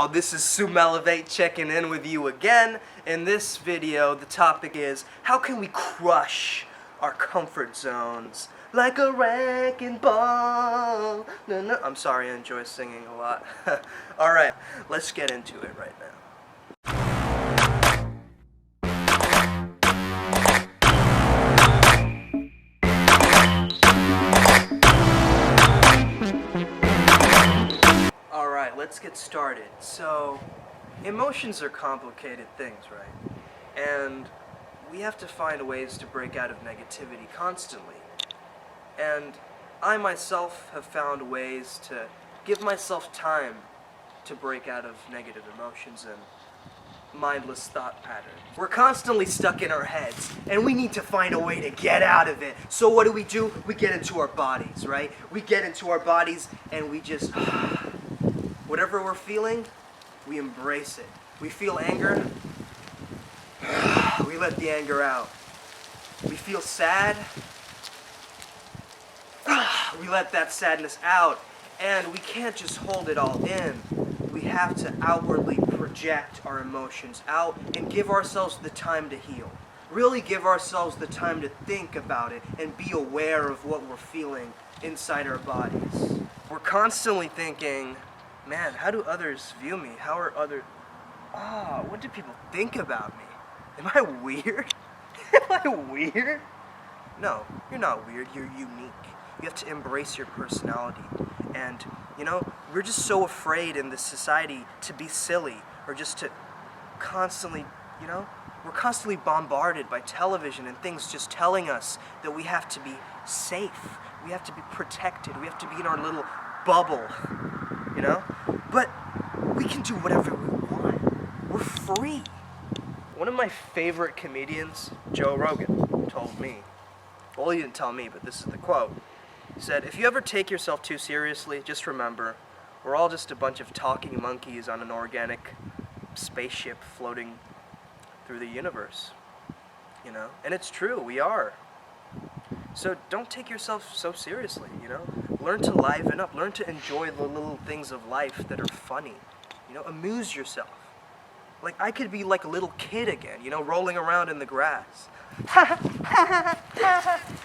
Yo, this is Sumelevate checking in with you again. In this video, the topic is, how can we crush our comfort zones like a wrecking ball? No. I'm sorry, I enjoy singing a lot. Alright, let's get into it right now. Let's get started. So, emotions are complicated things, right? And we have to find ways to break out of negativity constantly. And I myself have found ways to give myself time to break out of negative emotions and mindless thought patterns. We're constantly stuck in our heads, and we need to find a way to get out of it. So what do? We get into our bodies, right? We get into our bodies and we just... whatever we're feeling, we embrace it. We feel anger, we let the anger out. We feel sad, we let that sadness out. And we can't just hold it all in. We have to outwardly project our emotions out and give ourselves the time to heal. Really give ourselves the time to think about it and be aware of what we're feeling inside our bodies. We're constantly thinking, man, how do others view me? How are others... what do people think about me? Am I weird? Am I weird? No, you're not weird. You're unique. You have to embrace your personality. And, we're just so afraid in this society to be silly or just to constantly, we're constantly bombarded by television and things just telling us that we have to be safe. We have to be protected. We have to be in our little bubble. But we can do whatever we want. We're free. One of my favorite comedians, Joe Rogan, told me, well, he didn't tell me, but this is the quote. He said, if you ever take yourself too seriously, just remember, we're all just a bunch of talking monkeys on an organic spaceship floating through the universe. And it's true, we are. So don't take yourself so seriously, Learn to liven up. Learn to enjoy the little things of life that are funny. Amuse yourself. Like, I could be like a little kid again, rolling around in the grass.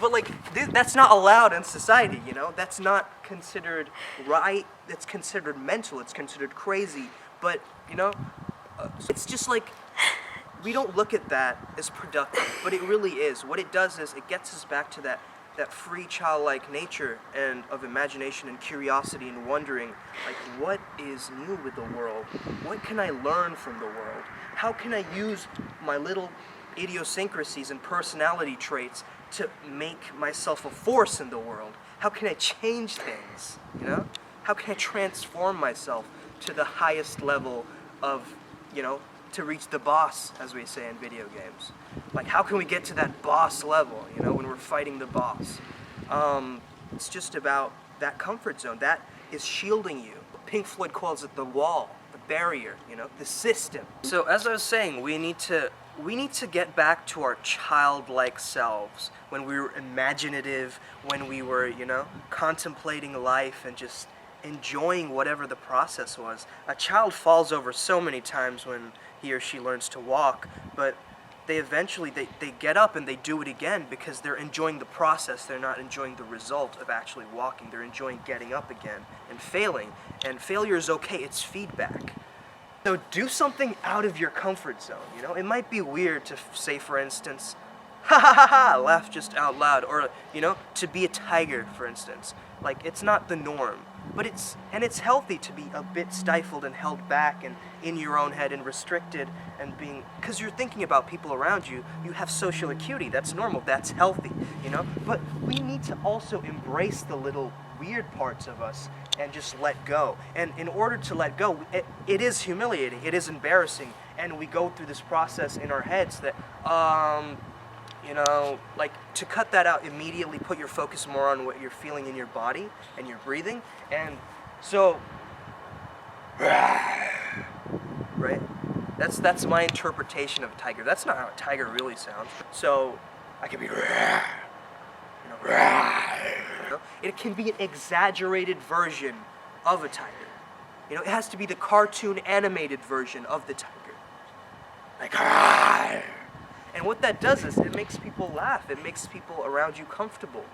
But, that's not allowed in society, That's not considered right. That's considered mental. It's considered crazy. But, it's just like... we don't look at that as productive, but it really is. What it does is it gets us back to that free childlike nature and of imagination and curiosity and wondering, what is new with the world? What can I learn from the world? How can I use my little idiosyncrasies and personality traits to make myself a force in the world? How can I change things, How can I transform myself to the highest level of, to reach the boss, as we say in video games. How can we get to that boss level, when we're fighting the boss? It's just about that comfort zone. That is shielding you. Pink Floyd calls it the wall, the barrier, the system. So as I was saying, we need to get back to our childlike selves, when we were imaginative, when we were, contemplating life and just enjoying whatever the process was. A child falls over so many times when he or she learns to walk, but they eventually get up and they do it again because they're enjoying the process. They're not enjoying the result of actually walking. They're enjoying getting up again and failing. And failure is okay. It's feedback. So do something out of your comfort zone. It might be weird to say, for instance, ha ha ha ha, laugh just out loud, or to be a tiger, for instance. It's not the norm. But it's healthy to be a bit stifled and held back and in your own head and restricted and being, because you're thinking about people around you. You have social acuity. That's normal. That's healthy, But we need to also embrace the little weird parts of us and just let go. And in order to let go, it is humiliating. It is embarrassing. And we go through this process in our heads that, to cut that out immediately, put your focus more on what you're feeling in your body and your breathing. And so, right? That's my interpretation of a tiger. That's not how a tiger really sounds. So, I could be, it can be an exaggerated version of a tiger. You know, it has to be the cartoon animated version of the tiger. Like, "Argh!" And what that does is it makes people laugh. It makes people around you comfortable.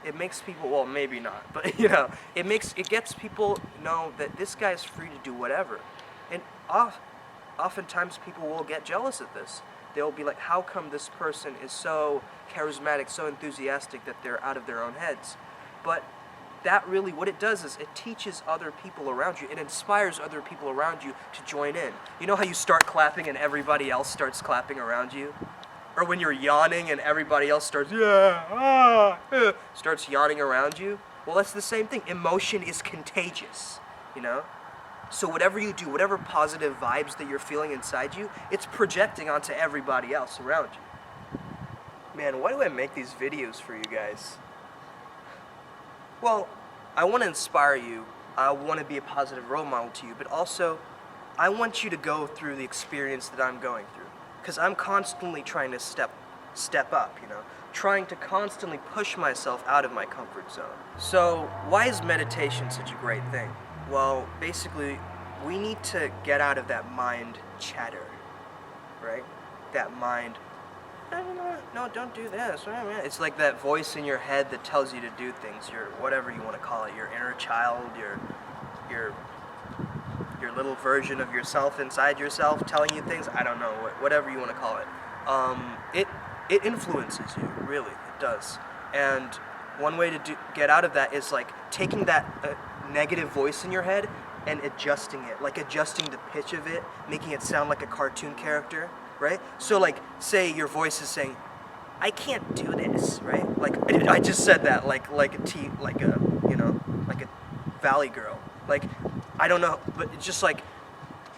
It makes people, well, maybe not, but you know, it gets people know that this guy's free to do whatever. And oftentimes people will get jealous of this. They'll be like, how come this person is so charismatic, so enthusiastic that they're out of their own heads? But that really, what it does is it teaches other people around you. It inspires other people around you to join in. You know how you start clapping and everybody else starts clapping around you? Or when you're yawning and everybody else starts, starts yawning around you? Well, that's the same thing. Emotion is contagious, you know? So whatever you do, whatever positive vibes that you're feeling inside you, it's projecting onto everybody else around you. Man, why do I make these videos for you guys? Well, I want to inspire you. I want to be a positive role model to you, but also I want you to go through the experience that I'm going through. Because I'm constantly trying to step up, you know, trying to constantly push myself out of my comfort zone. So why is meditation such a great thing? Well, basically, we need to get out of that mind chatter, right? That mind, no, don't do this. It's like that voice in your head that tells you to do things, your whatever you want to call it, your inner child, your little version of yourself inside yourself telling you things. I don't know, whatever you want to call it. It influences you, really, it does. And one way to get out of that is like taking that negative voice in your head and adjusting it, like adjusting the pitch of it, making it sound like a cartoon character, right? So like, say your voice is saying, I can't do this, right? Like, I just said that, like a valley girl. Like, I don't know, but it's just like,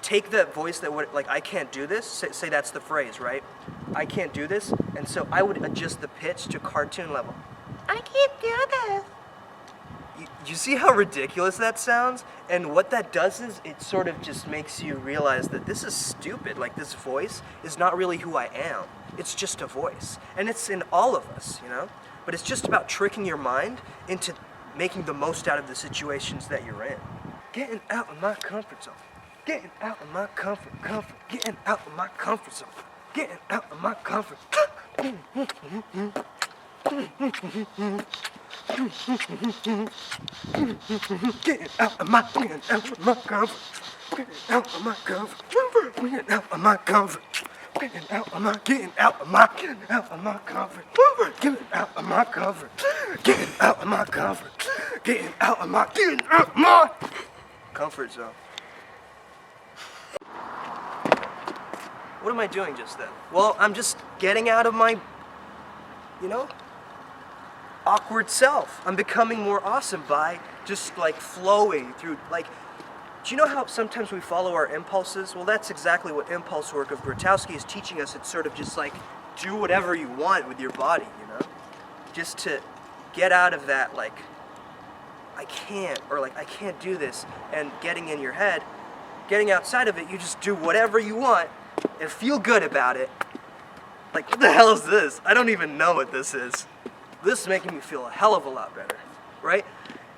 take that voice that would, like, I can't do this, say that's the phrase, right? I can't do this, and so I would adjust the pitch to cartoon level. I can't do this. You see how ridiculous that sounds? And what that does is it sort of just makes you realize that this is stupid. Like, this voice is not really who I am. It's just a voice. And it's in all of us, you know? But it's just about tricking your mind into making the most out of the situations that you're in. Getting out of my comfort zone. Getting out of my comfort. Getting out of my comfort zone. Getting out of my comfort. Getting out of my comfort. Getting out of my comfort. Getting out of my comfort. Getting out of my comfort. Getting out of my comfort. Getting out of my comfort. Getting out of my comfort zone. What am I doing just then? Well, I'm just getting out of my, you know, awkward self. I'm becoming more awesome by just like flowing through, like, do you know how sometimes we follow our impulses? Well, that's exactly what impulse work of Grotowski is teaching us. It's sort of just like, do whatever you want with your body, you know? Just to get out of that, like, I can't, or like, I can't do this, and getting in your head. Getting outside of it, you just do whatever you want and feel good about it. Like, what the hell is this? I don't even know what this is. This is making me feel a hell of a lot better, right?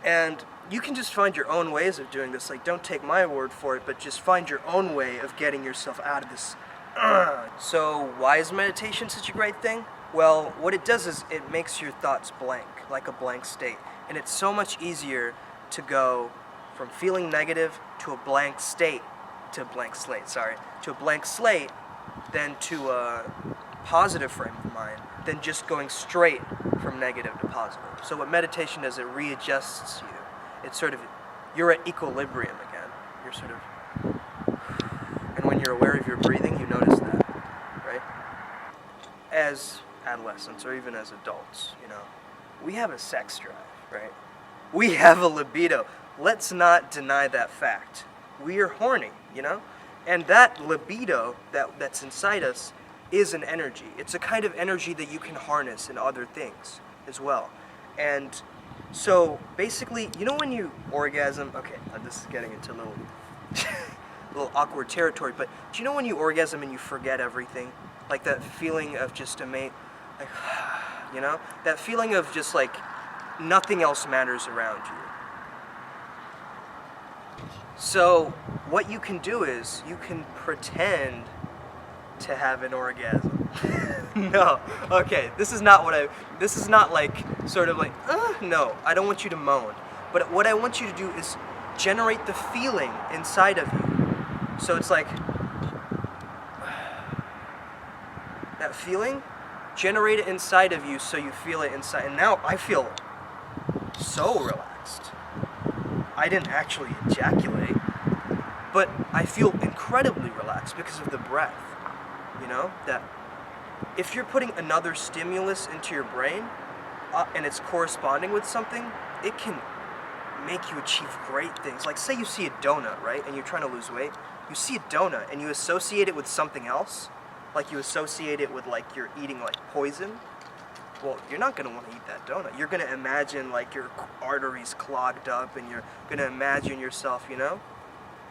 And you can just find your own ways of doing this. Like, don't take my word for it, but just find your own way of getting yourself out of this. So why is meditation such a great thing? Well, what it does is it makes your thoughts blank, like a blank state. And it's so much easier to go from feeling negative to a blank state, to a blank slate, than to a positive frame of mind, than just going straight from negative to positive. So what meditation does, it readjusts you. It's sort of, you're at equilibrium again. You're sort of, and when you're aware of your breathing, you notice that, right? As adolescents, or even as adults, you know, we have a sex drive, right? We have a libido. Let's not deny that fact. We are horny, you know? And that libido that's inside us is an energy. It's a kind of energy that you can harness in other things as well. And so basically, you know when you orgasm, okay, this is getting into a little awkward territory, but do you know when you orgasm and you forget everything? Like that feeling of just like, you know? That feeling of just like nothing else matters around you. So what you can do is you can pretend to have an orgasm. No, okay, this is not like sort of like, no, I don't want you to moan. But what I want you to do is generate the feeling inside of you. So it's like, that feeling, generate it inside of you so you feel it inside. And now I feel so relaxed. I didn't actually ejaculate, but I feel incredibly relaxed because of the breath. You know, that if you're putting another stimulus into your brain and it's corresponding with something, it can make you achieve great things. Like say you see a donut, right, and you're trying to lose weight. You see a donut and you associate it with something else, like you associate it with like you're eating like poison. Well, you're not going to want to eat that donut. You're going to imagine like your arteries clogged up and you're going to imagine yourself, you know,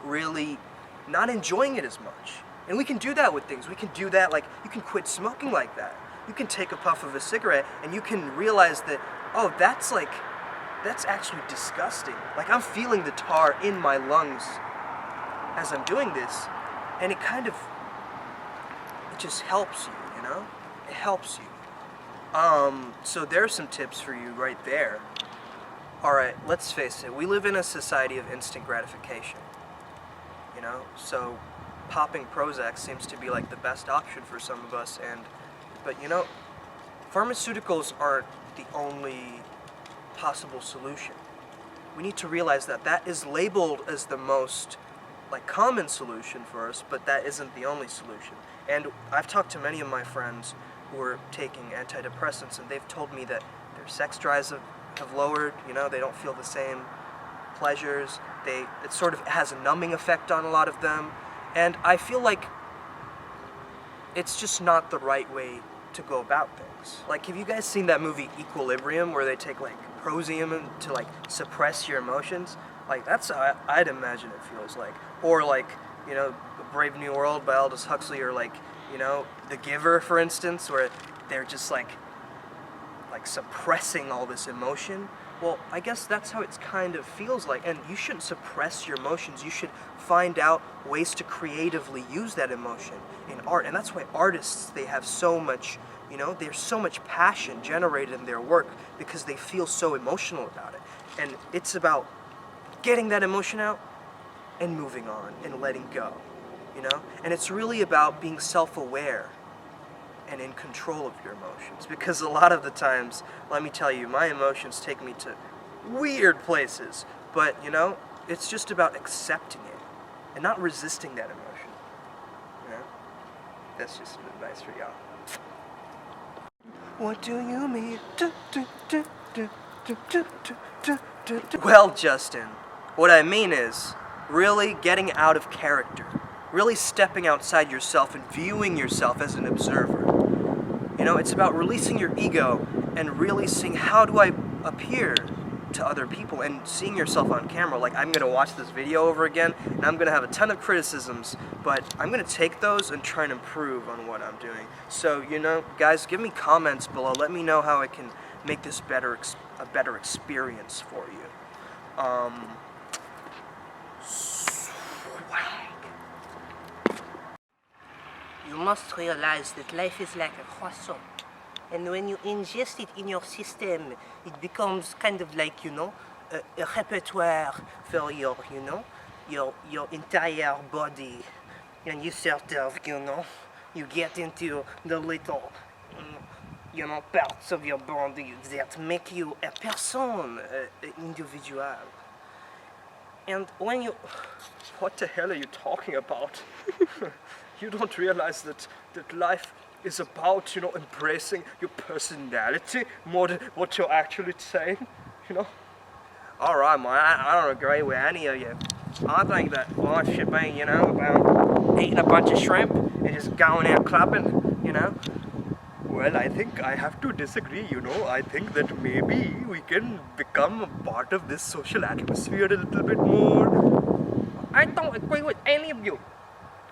really not enjoying it as much. And we can do that with things. We can do that, like, you can quit smoking like that. You can take a puff of a cigarette and you can realize that, oh, that's actually disgusting. Like, I'm feeling the tar in my lungs as I'm doing this, and it just helps you, you know? It helps you. So there's some tips for you right there. Alright, let's face it, we live in a society of instant gratification. You know, so popping Prozac seems to be like the best option for some of us, but you know, pharmaceuticals aren't the only possible solution. We need to realize that that is labeled as the most like common solution for us, but that isn't the only solution. And I've talked to many of my friends who are taking antidepressants, and they've told me that their sex drives have lowered, you know, they don't feel the same pleasures, it sort of has a numbing effect on a lot of them, and I feel like it's just not the right way to go about things. Like, have you guys seen that movie Equilibrium, where they take like Prozium to like suppress your emotions? Like, that's how I'd imagine it feels like. Or like, you know, Brave New World by Aldous Huxley, or like, you know, The Giver, for instance, where they're just like suppressing all this emotion. Well, I guess that's how it kind of feels like, and you shouldn't suppress your emotions. You should find out ways to creatively use that emotion in art, and that's why artists, they have so much, you know, there's so much passion generated in their work because they feel so emotional about it. And it's about getting that emotion out and moving on and letting go, you know? And it's really about being self-aware and in control of your emotions, because a lot of the times, let me tell you, my emotions take me to weird places, but you know, it's just about accepting it and not resisting that emotion. You know? That's just some advice for y'all. What do you mean? Well, Justin, what I mean is really getting out of character, really stepping outside yourself and viewing yourself as an observer. You know, it's about releasing your ego and really seeing, how do I appear to other people, and seeing yourself on camera. Like, I'm gonna watch this video over again and I'm gonna have a ton of criticisms, but I'm gonna take those and try and improve on what I'm doing. So, you know, guys, give me comments below. Let me know how I can make this a better experience for you. You must realize that life is like a croissant, and when you ingest it in your system, it becomes kind of like, you know, a repertoire for your, you know, your entire body, and you sort of, you know, you get into the little, you know, parts of your body that make you a person, an individual. And when you... What the hell are you talking about? You don't realize that life is about, you know, embracing your personality more than what you're actually saying, you know? Alright, man, I don't agree with any of you. I think that life should be, you know, about eating a bunch of shrimp and just going out clubbing, you know? Well, I think I have to disagree, you know. I think that maybe we can become a part of this social atmosphere a little bit more. I don't agree with any of you.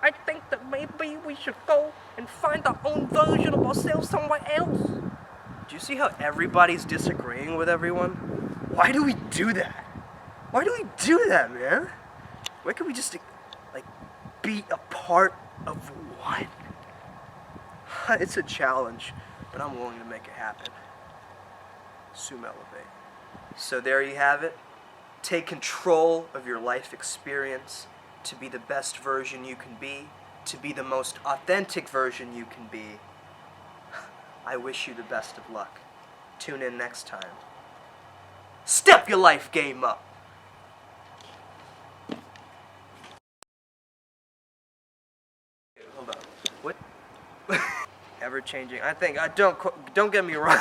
I think that maybe we should go and find our own version of ourselves somewhere else. Do you see how everybody's disagreeing with everyone? Why do we do that? Why do we do that, man? Why can't we just, like, be a part of one? It's a challenge, but I'm willing to make it happen. Assume elevate. So there you have it. Take control of your life experience to be the best version you can be, to be the most authentic version you can be. I wish you the best of luck. Tune in next time. Step your life game up. Hold on. What? Ever changing. I think. Don't get me wrong.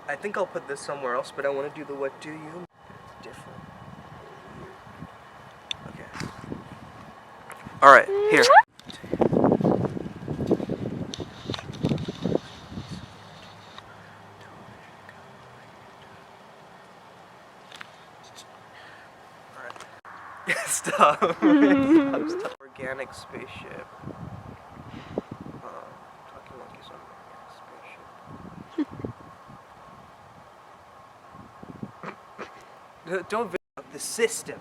I think I'll put this somewhere else, but I want to do the what do you. It's different. Okay. All right. Here. Stop. Stop. Organic spaceship. Talking monkeys on organic spaceship. Don't the system.